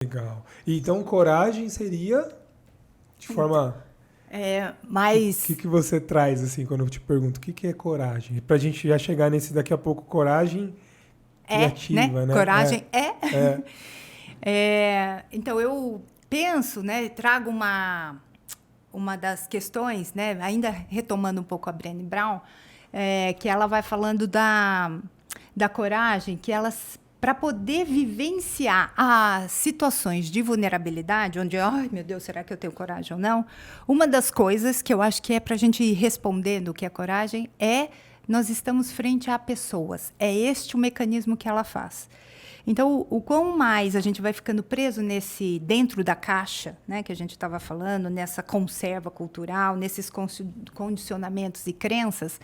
Legal. E então, coragem seria de forma... Mas... O que você traz, assim, quando eu te pergunto o que é coragem? Pra gente já chegar nesse daqui a pouco, coragem criativa, né? Coragem É. Então, eu penso, né? Trago uma das questões, né? Ainda retomando um pouco a Brené Brown, que ela vai falando da coragem, que elas... Para poder vivenciar as situações de vulnerabilidade, onde, ai, meu Deus, será que eu tenho coragem ou não? Uma das coisas que eu acho que é para a gente ir respondendo o que é coragem nós estamos frente a pessoas. É este o mecanismo que ela faz. Então, o quão mais a gente vai ficando preso dentro da caixa, né, que a gente estava falando, nessa conserva cultural, nesses condicionamentos e crenças,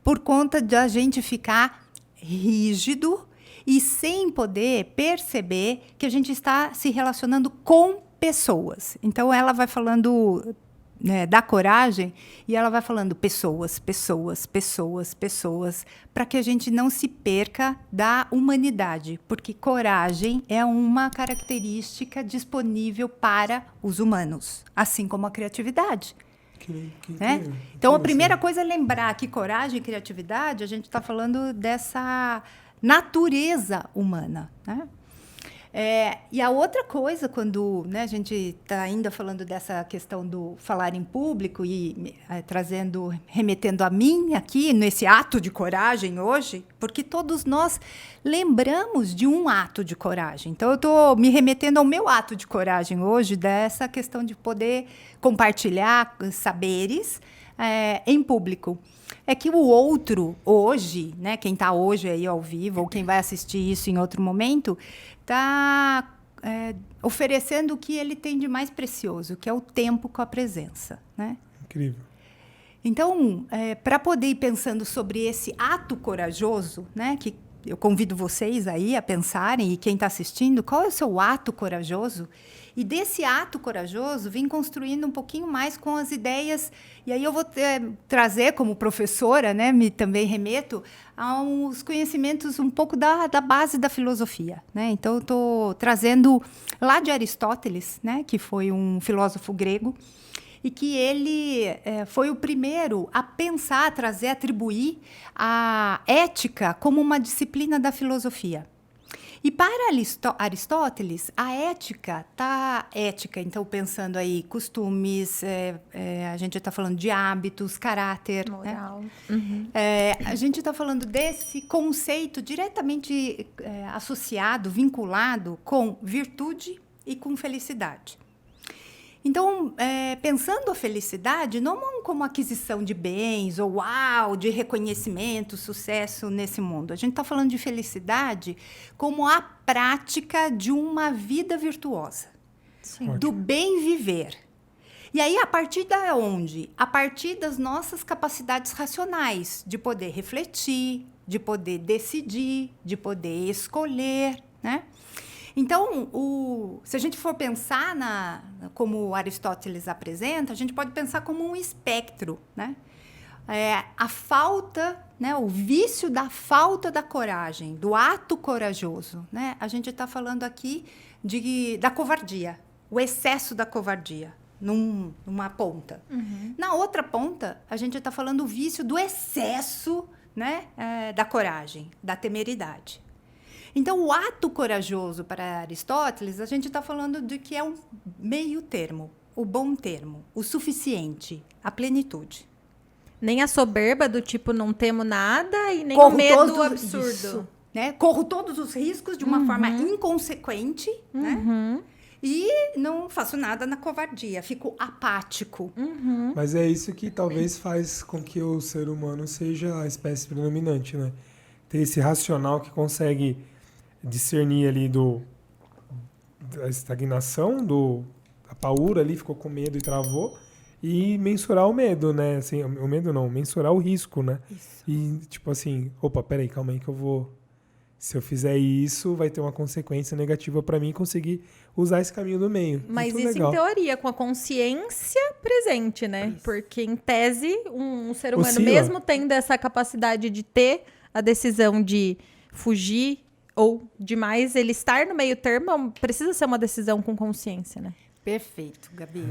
por conta de a gente ficar rígido e sem poder perceber que a gente está se relacionando com pessoas. Então, ela vai falando, né, da coragem e ela vai falando pessoas, para que a gente não se perca da humanidade, porque coragem é uma característica disponível para os humanos, assim como a criatividade. Né? Então, a primeira coisa é lembrar que coragem e criatividade, a gente está falando dessa natureza humana, né? E a outra coisa, quando, né, a gente está ainda falando dessa questão do falar em público e remetendo a mim aqui, nesse ato de coragem hoje, porque todos nós lembramos de um ato de coragem. Então, eu estou me remetendo ao meu ato de coragem hoje, dessa questão de poder compartilhar saberes em público. É que o outro, hoje, né, quem está hoje aí ao vivo, ou quem vai assistir isso em outro momento, está oferecendo o que ele tem de mais precioso, que é o tempo com a presença. Né? Incrível. Então, para poder ir pensando sobre esse ato corajoso, né, que eu convido vocês aí a pensarem, e quem está assistindo, qual é o seu ato corajoso? E desse ato corajoso, vim construindo um pouquinho mais com as ideias. E aí eu vou trazer, como professora, né, me também remeto aos conhecimentos um pouco da base da filosofia. Né? Então, eu estou trazendo lá de Aristóteles, né, que foi um filósofo grego, e que ele foi o primeiro a pensar, atribuir a ética como uma disciplina da filosofia. E para Aristóteles, a ética, então pensando aí costumes, a gente está falando de hábitos, caráter. Moral. Né? Uhum. A gente está falando desse conceito diretamente associado, vinculado com virtude e com felicidade. Então, pensando a felicidade não como aquisição de bens ou de reconhecimento, sucesso nesse mundo. A gente está falando de felicidade como a prática de uma vida virtuosa, do bem viver. E aí, a partir da onde? A partir das nossas capacidades racionais, de poder refletir, de poder decidir, de poder escolher, né? Então, se a gente for pensar como Aristóteles apresenta, a gente pode pensar como um espectro, né? A falta, né, o vício da falta da coragem, do ato corajoso, né? A gente está falando aqui da covardia, o excesso da covardia, numa ponta. Uhum. Na outra ponta, a gente está falando do vício do excesso, né, da coragem, da temeridade. Então, o ato corajoso para Aristóteles, a gente está falando de que é um meio termo, o bom termo, o suficiente, a plenitude. Nem a soberba do tipo não temo nada e nem o medo absurdo. Isso, né? Corro todos os riscos de uma forma inconsequente, né? E não faço nada na covardia, fico apático. Mas é isso que talvez faz com que o ser humano seja a espécie predominante, né? Ter esse racional que consegue discernir ali da estagnação, da paura ali, ficou com medo e travou, e mensurar o medo, né? Assim, o medo não, mensurar o risco, né? Isso. E tipo assim, opa, peraí, calma aí que eu vou... Se eu fizer isso, vai ter uma consequência negativa para mim conseguir usar esse caminho do meio. Mas muito isso legal. Em teoria, com a consciência presente, né? Isso. Porque, em tese, um ser humano, Oscila. mesmo tendo essa capacidade de ter a decisão de fugir ou demais, ele estar no meio termo precisa ser uma decisão com consciência, né? Perfeito, Gabi.